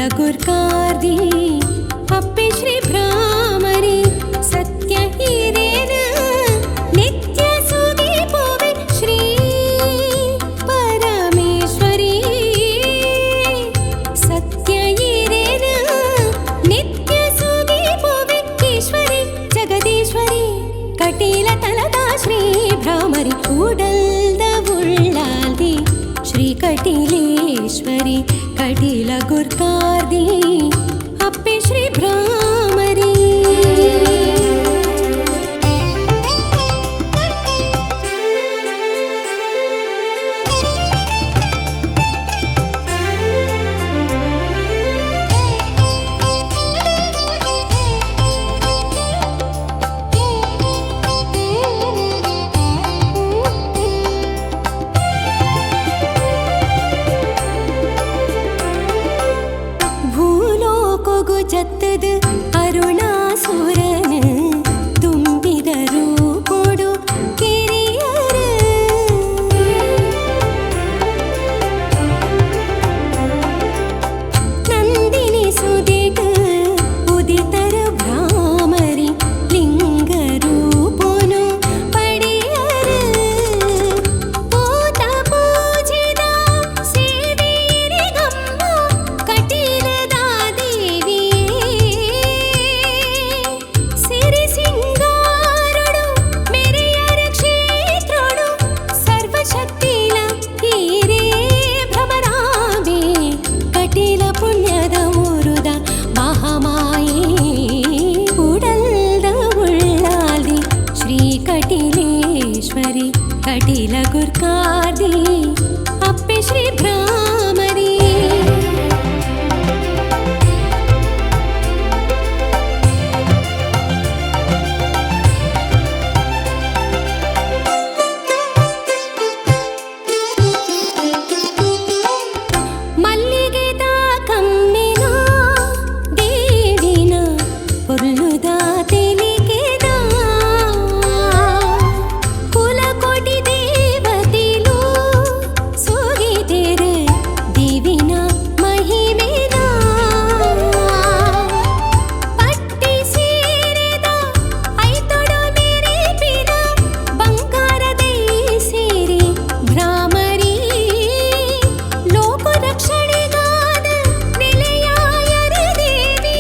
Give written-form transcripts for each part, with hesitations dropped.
गुर्कार्दी अप्पे श्री भ्रामरी सत्य हिरेन नित्य सुगी पोवे श्री परमेश्वरी सत्य हिरेन नित्य सुगी पोवे ईश्वरी जगदीश्वरी कटील तलदा श्री भ्रामरी उडल्द उल्लाल्दी श्री कटीलेश्वरी कटील गुर्कार्दी अप्पे श्री भ्रामरी जत्तद अरुणासुरन ತುಂಬಿದರು ಕೊಡು ಕಿರಿಯರ ನಂದಿನಿ ಸುದಿಗ ಉದಿತರ ಭ್ರಾಮರಿ ಲಿಂಗ ರೂಪನು ಪಡೆಯರ ಪೂತ ಪೂಜಿದ ಸೇವೆಯರಿಗಮ್ಮ ಕಟೀಲದ ದೇವಿ ಸಿರಿ ಸಿಂಗಾರಡು ಮೆರೆಯರ ಕ್ಷೇತ್ರಡು ಸರ್ವಶಕ್ತಿಲ ಹೀರೇ ಭ್ರಮರಾಂಬೆ ಕಟೀಲ ಪುಣ್ಯದ ಊರುದ ಮಹಾಮಾಯೆ ಉಡಲ್ದ ಉಳ್ಳಾಲ್ದಿ ಶ್ರೀ ಕಟೀಲೇಶ್ವರಿ ಕಟೀಲ ಗುರ್ಕಾರ್ದಿ ಅಪ್ಪೆ ಶ್ರೀ ಭ್ರಾಮರಿ ಮಲ್ಲಿಗೆದ ಕಮ್ಮಿನ ದೇವಿನ ಪೊರ್ಲುದ ತೆಲಿಗೆದ ಕುಲಕೋಟಿ ದೇವತಿಲು ಸೋಗಿತೆರ ದೇವಿನ ಮಹಿಮೆನ ಪಟ್ಟಿ ಸೇರೆದ ಐತೊಡ ಮೆರೆಪಿನ ಬಂಗಾರದೈ ಸೇರಿ ಭ್ರಾಮರಿ ಲೋಕ ರಕ್ಷಣೆಗಾದ ನಿಲೆಯಾಯರ ದೇವಿ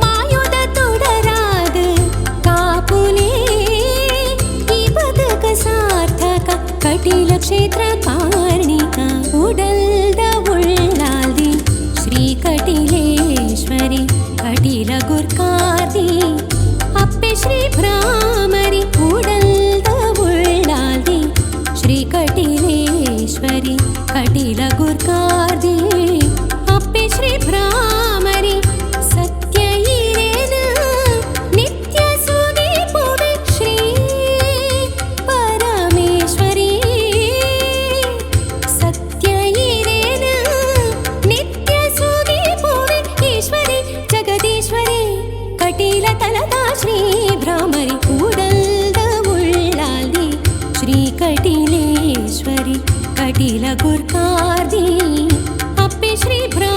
ಮಾಯುದ ತೊಡರಾದ ಕಾಪುಲೆ ಈ ಬದುಕ ಸಾರ್ಥಕ ಕಟೀಲ ಕ್ಷೇತ್ರ ಕಾರ್ಣಿಕ ಉಡಲ್ದ ಉಳ್ಳಾಲ್ದಿ ಶ್ರೀ ಕಟೀಲೇಶ್ವರಿ ಕಟೀಲ ಗುರ್ಕಾರ್ದಿ ಅಪ್ಪೆ ಶ್ರೀ ಭ್ರಾಮರಿ ಉಡಲ್ದ ಉಳ್ಳಾಲ್ದಿ ಶ್ರೀ ಕಟೀಲೇಶ್ವರಿ ಕಟೀಲ ಗುರ್ಕಾರ್ದಿ ಅಪ್ಪೆ ಶ್ರೀ ಭ್ರಾಮರಿ ಸತ್ಯ ಹಿರೇನ ನಿತ್ಯ ಸುಗಿ ಪೋವೆ ಶ್ರೀ ಪರಮೇಶ್ವರಿ ಸತ್ಯ ಹಿರೇನ ನಿತ್ಯ ಸುಗಿ ಪೋವೆ ಈಶ್ವರಿ ಜಗದೀಶ್ವರಿ ಕಟೀಲ ತಲದ ಶ್ರೀ ಭ್ರಾಮರಿ ಉಡಲ್ದ ಉಳ್ಳಾಲ್ದಿ ಶ್ರೀ ಕಟೀಲೇಶ್ವರಿ ಕಟೀಲ ಗುರ್ಕಾರ್ದಿ ಅಪ್ಪೆ ಶ್ರೀ ಭ್ರಾ